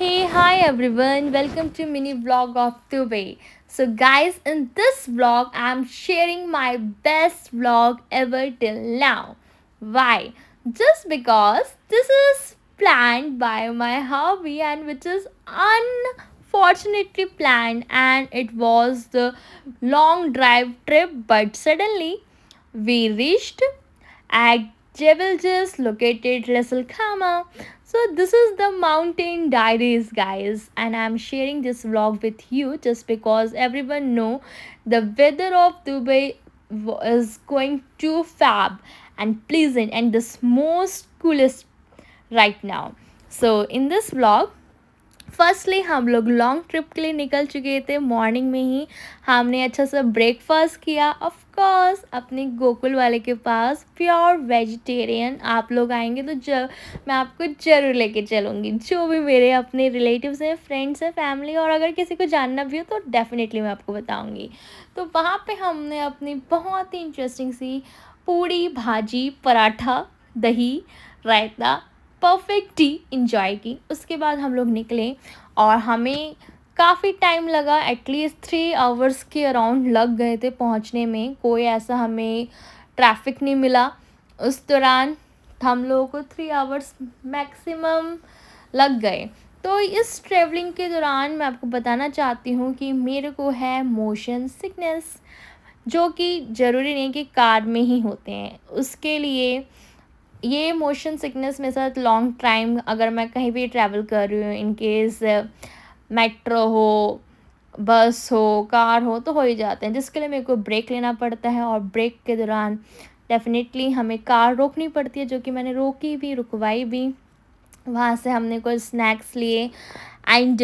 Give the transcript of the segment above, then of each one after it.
Hey, hi everyone, welcome to mini vlog of Dubai. So, guys, in this vlog, I'm sharing my best vlog ever till now. Why? Just because this is planned by my hobby and which is unfortunately planned, and it was the long drive trip, but suddenly we reached at Jebel Jis located Ras Khama. So this is the Mountain Diaries, guys, and I'm sharing this vlog with you just because everyone know the weather of Dubai is going to fab and pleasant and the most coolest right now. So in this vlog, firstly हम लोग long trip के लिए निकल चुके थे morning में ही। हमने अच्छा सा ब्रेकफास्ट किया, ऑफ कोर्स अपने गोकुल वाले के पास प्योर वेजिटेरियन। आप लोग आएंगे तो मैं आपको ज़रूर लेके चलूँगी, जो भी मेरे अपने रिलेटिव्स हैं, फ्रेंड्स हैं, फैमिली, और अगर किसी को जानना भी हो तो डेफिनेटली मैं आपको बताऊँगी। तो वहाँ पे हमने अपनी बहुत ही इंटरेस्टिंग सी पूड़ी भाजी पराठा दही रायता परफेक्ट टी इंजॉय की। उसके बाद हम लोग निकले और हमें काफ़ी टाइम लगा, एटलीस्ट 3 आवर्स के अराउंड लग गए थे पहुंचने में। कोई ऐसा हमें ट्रैफिक नहीं मिला उस दौरान। हम लोगों को 3 आवर्स मैक्सिमम लग गए। तो इस ट्रैवलिंग के दौरान मैं आपको बताना चाहती हूँ कि मेरे को है मोशन सिकनेस, जो कि ज़रूरी नहीं कि कार में ही होते हैं। उसके लिए ये मोशन सिकनेस मेरे साथ लॉन्ग टाइम अगर मैं कहीं भी ट्रैवल कर रही हूँ, इन केस मेट्रो हो, बस हो, कार हो ही जाते हैं, जिसके लिए मेरे को ब्रेक लेना पड़ता है। और ब्रेक के दौरान डेफिनेटली हमें कार रोकनी पड़ती है, जो कि मैंने रोकी भी, रुकवाई भी। वहाँ से हमने कुछ स्नैक्स लिए एंड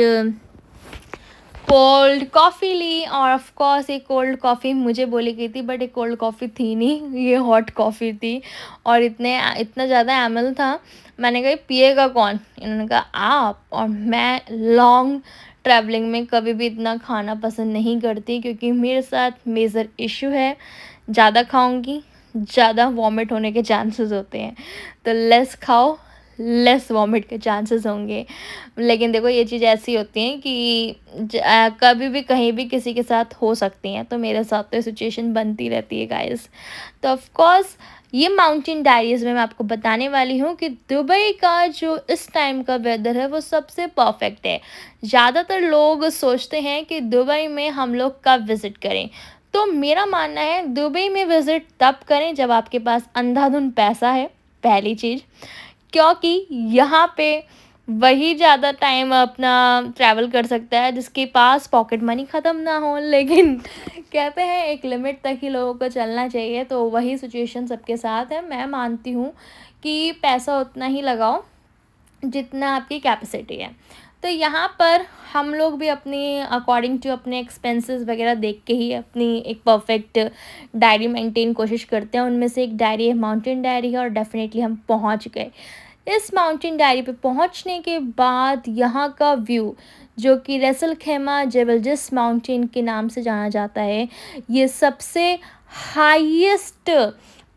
कोल्ड कॉफ़ी ली। और ऑफ कोर्स ये कोल्ड कॉफ़ी मुझे बोली गई थी, बट ये कोल्ड कॉफ़ी थी नहीं, ये हॉट कॉफ़ी थी। और इतना ज़्यादा एमएल था। मैंने कहा पिएगा कौन? इन्होंने कहा आप। और मैं लॉन्ग ट्रैवलिंग में कभी भी इतना खाना पसंद नहीं करती, क्योंकि मेरे साथ मेजर इशू है, ज़्यादा खाऊंगी ज़्यादा वॉमिट होने के चांसेस होते हैं। तो लेस खाओ, लेस वॉमिट के चांसेस होंगे। लेकिन देखो ये चीज़ ऐसी होती है कि कभी भी कहीं भी किसी के साथ हो सकती हैं, तो मेरे साथ तो ये सिचुएशन बनती रहती है गाइस। तो ऑफ कोर्स ये माउंटेन डायरीज़ में मैं आपको बताने वाली हूँ कि दुबई का जो इस टाइम का वेदर है वो सबसे परफेक्ट है। ज़्यादातर लोग सोचते हैं कि दुबई में हम लोग कब विज़िट करें, तो मेरा मानना है दुबई में विज़िट तब करें जब आपके पास अंधाधुंध पैसा है, पहली चीज़। क्योंकि यहाँ पे वही ज़्यादा टाइम अपना ट्रैवल कर सकता है जिसके पास पॉकेट मनी ख़त्म ना हो। लेकिन कहते हैं एक लिमिट तक ही लोगों को चलना चाहिए, तो वही सिचुएशन सबके साथ है। मैं मानती हूँ कि पैसा उतना ही लगाओ जितना आपकी कैपेसिटी है। तो यहाँ पर हम लोग भी अपनी अकॉर्डिंग टू अपने एक्सपेंसेस वगैरह देख के ही अपनी एक परफेक्ट डायरी मेंटेन कोशिश करते हैं। उनमें से एक डायरी है माउंटेन डायरी है, और डेफिनेटली हम पहुँच गए। इस माउंटेन डायरी पे पहुँचने के बाद यहाँ का व्यू, जो कि रसल खेमा जेबलजिस माउंटेन के नाम से जाना जाता है, ये सबसे हाईएस्ट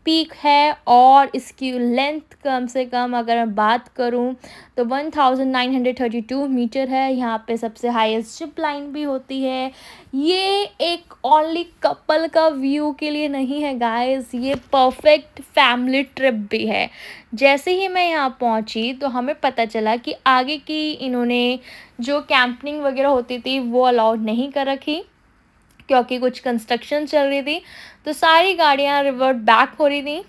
पीक है। और इसकी लेंथ कम से कम अगर मैं बात करूं तो 1932 मीटर है। यहाँ पे सबसे हाईएस्ट जिप लाइन भी होती है। ये एक ओनली कपल का व्यू के लिए नहीं है गाइस, ये परफेक्ट फैमिली ट्रिप भी है। जैसे ही मैं यहाँ पहुँची तो हमें पता चला कि आगे की इन्होंने जो कैंपिंग वगैरह होती थी वो अलाउड नहीं कर रखी, क्योंकि कुछ कंस्ट्रक्शन चल रही थी। तो सारी गाड़ियाँ रिवर्ट बैक हो रही थी,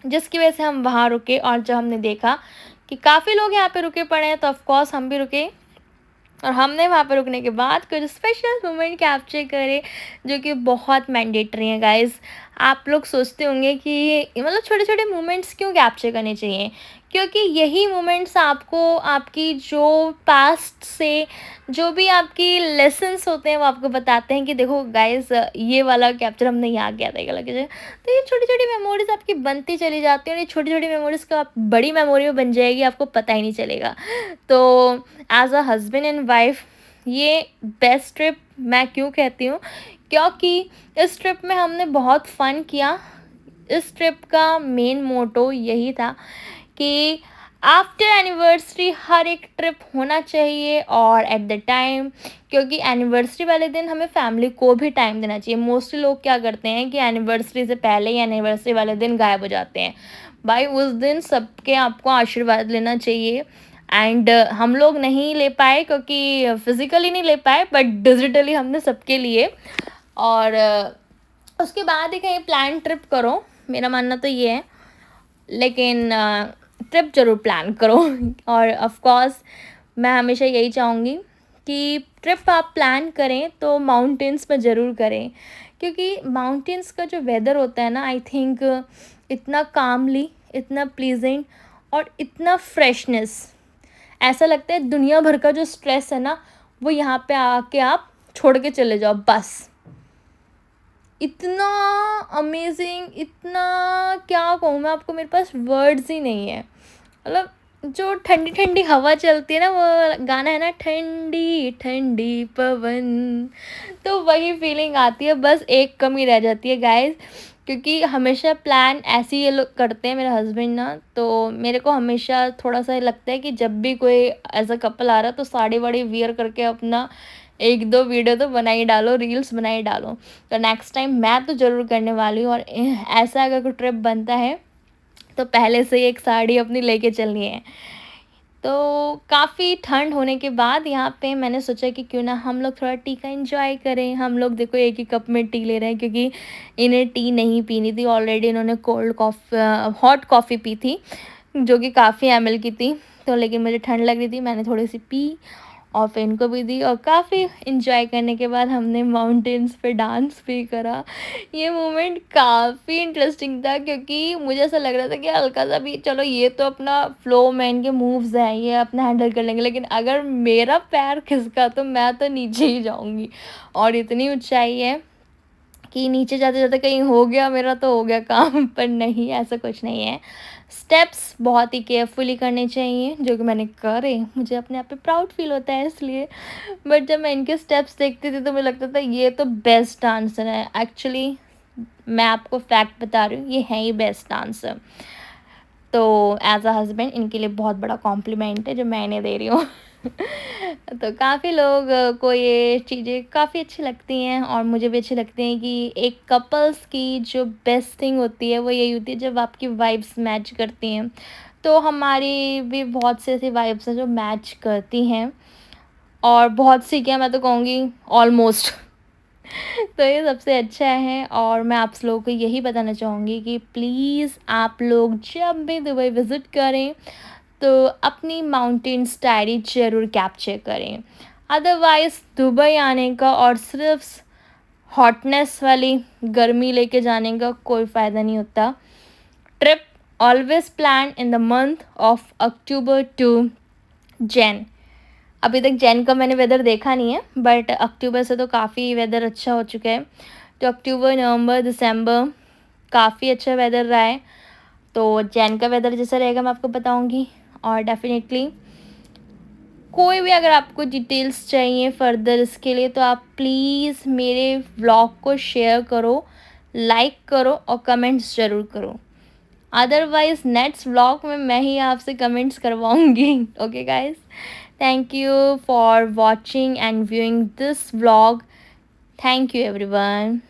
जिसकी वजह से हम वहाँ रुके। और जब हमने देखा कि काफ़ी लोग यहाँ पे रुके पड़े हैं, तो ऑफ कोर्स हम भी रुके। और हमने वहाँ पे रुकने के बाद कुछ स्पेशल मोमेंट कैप्चर करे, जो कि बहुत मैंडेटरी हैं गाइस। आप लोग सोचते होंगे कि मतलब छोटे छोटे मोमेंट्स क्यों कैप्चर करने चाहिए, क्योंकि यही मोमेंट्स आपको आपकी जो पास्ट से जो भी आपकी लेसन्स होते हैं वो आपको बताते हैं कि देखो गाइस, ये वाला कैप्चर हमने यहाँ किया था, ये वाला कैसे। तो ये छोटी छोटी मेमोरीज आपकी बनती चली जाती हैं, और ये छोटी छोटी मेमोरीज का आप बड़ी मेमोरी में बन जाएगी, आपको पता ही नहीं चलेगा। तो as a husband and wife ये बेस्ट ट्रिप मैं क्यों कहती हूँ, क्योंकि इस ट्रिप में हमने बहुत फ़न किया। इस ट्रिप का मेन मोटो यही था कि आफ्टर एनिवर्सरी हर एक ट्रिप होना चाहिए और एट द टाइम, क्योंकि एनिवर्सरी वाले दिन हमें फैमिली को भी टाइम देना चाहिए। मोस्टली लोग क्या करते हैं कि एनिवर्सरी से पहले या एनिवर्सरी वाले दिन गायब हो जाते हैं। भाई उस दिन सबके आपको आशीर्वाद लेना चाहिए। एंड हम लोग नहीं ले पाए क्योंकि फिज़िकली नहीं ले पाए, बट डिजिटली हमने सबके लिए। और उसके बाद ही कहीं प्लान ट्रिप करो, मेरा मानना तो ये है। लेकिन ट्रिप ज़रूर प्लान करो और ऑफ कोर्स मैं हमेशा यही चाहूँगी कि ट्रिप आप प्लान करें तो माउंटेन्स में ज़रूर करें, क्योंकि माउंटेन्स का जो वेदर होता है ना, आई थिंक इतना कामली, इतना प्लीजेंट और इतना फ्रेशनेस, ऐसा लगता है दुनिया भर का जो स्ट्रेस है ना, वो यहाँ पे आके आप छोड़ के चले जाओ बस। इतना अमेजिंग, इतना क्या कहूँ मैं आपको, मेरे पास वर्ड्स ही नहीं है। मतलब जो ठंडी ठंडी हवा चलती है ना, वो गाना है ना, ठंडी ठंडी पवन, तो वही फीलिंग आती है। बस एक कमी रह जाती है गाइस, क्योंकि हमेशा प्लान ऐसे ही ये लोग करते हैं मेरे हस्बैंड ना, तो मेरे को हमेशा थोड़ा सा लगता है कि जब भी कोई एज अ कपल आ रहा है तो साड़ी वाड़ी वियर करके अपना एक दो वीडियो तो बना ही डालो, रील्स बना ही डालो। तो नेक्स्ट टाइम मैं तो ज़रूर करने वाली हूँ। और ऐसा अगर कोई ट्रिप बनता है तो पहले से ही एक साड़ी अपनी लेके चलनी है। तो काफ़ी ठंड होने के बाद यहाँ पे मैंने सोचा कि क्यों ना हम लोग थोड़ा टी का एंजॉय करें। हम लोग देखो एक ही कप में टी ले रहे हैं, क्योंकि इन्हें टी नहीं पीनी थी, ऑलरेडी इन्होंने cold coffee hot coffee P थी जो कि काफ़ी ml की थी। तो लेकिन मुझे ठंड लग रही थी, मैंने थोड़ी सी पी और फिर इनको भी दी, और काफ़ी इन्जॉय करने के बाद हमने माउंटेन्स पे डांस भी करा। ये मोमेंट काफ़ी इंटरेस्टिंग था, क्योंकि मुझे ऐसा लग रहा था कि हल्का सा भी, चलो ये तो अपना फ्लो में इनके मूव्स हैं, ये अपना हैंडल कर लेंगे, लेकिन अगर मेरा पैर खिसका तो मैं तो नीचे ही जाऊँगी। और इतनी ऊंचाई है कि नीचे जाते जाते कहीं हो गया मेरा तो हो गया काम, पर नहीं, ऐसा कुछ नहीं है। स्टेप्स बहुत ही केयरफुली करने चाहिए, जो कि मैंने करे, मुझे अपने आप पे प्राउड फील होता है इसलिए। बट जब मैं इनके स्टेप्स देखती थी तो मुझे लगता था ये तो बेस्ट डांसर है। एक्चुअली मैं आपको फैक्ट बता रही हूँ, ये है ही बेस्ट डांसर। तो एज अ हस्बैंड इनके लिए बहुत बड़ा कॉम्प्लीमेंट है जो मैं इन्हें दे रही हूँ। तो काफ़ी लोग को ये चीज़ें काफ़ी अच्छी लगती हैं और मुझे भी अच्छी लगती हैं कि एक कपल्स की जो बेस्ट थिंग होती है वो यही होती है जब आपकी वाइब्स मैच करती हैं। तो हमारी भी बहुत सी ऐसी वाइब्स हैं जो मैच करती हैं, और बहुत सी क्या, मैं तो कहूँगी ऑलमोस्ट। तो ये सबसे अच्छा है। और मैं आप लोगों को यही बताना चाहूँगी कि प्लीज़ आप लोग जब भी दुबई विज़िट करें तो अपनी माउंटेन्स डायरी ज़रूर कैप्चर करें। अदरवाइज़ दुबई आने का और सिर्फ हॉटनेस वाली गर्मी लेके जाने का कोई फ़ायदा नहीं होता। Trip always plan in the month of October to Jan. अभी तक जैन का मैंने वेदर देखा नहीं है, बट अक्टूबर से तो काफ़ी वेदर अच्छा हो चुका है। तो अक्टूबर, नवंबर, दिसंबर काफ़ी अच्छा वेदर रहा है। तो जैन का वेदर जैसा रहेगा मैं आपको बताऊंगी। और डेफिनेटली कोई भी अगर आपको डिटेल्स चाहिए फ़र्दर इसके लिए, तो आप प्लीज़ मेरे व्लॉग को शेयर करो, लाइक करो और कमेंट्स ज़रूर करो। अदरवाइज़ नेक्स्ट व्लॉग में मैं ही आपसे कमेंट्स करवाऊँगी। Okay guys, thank you for watching and viewing this vlog. Thank you everyone.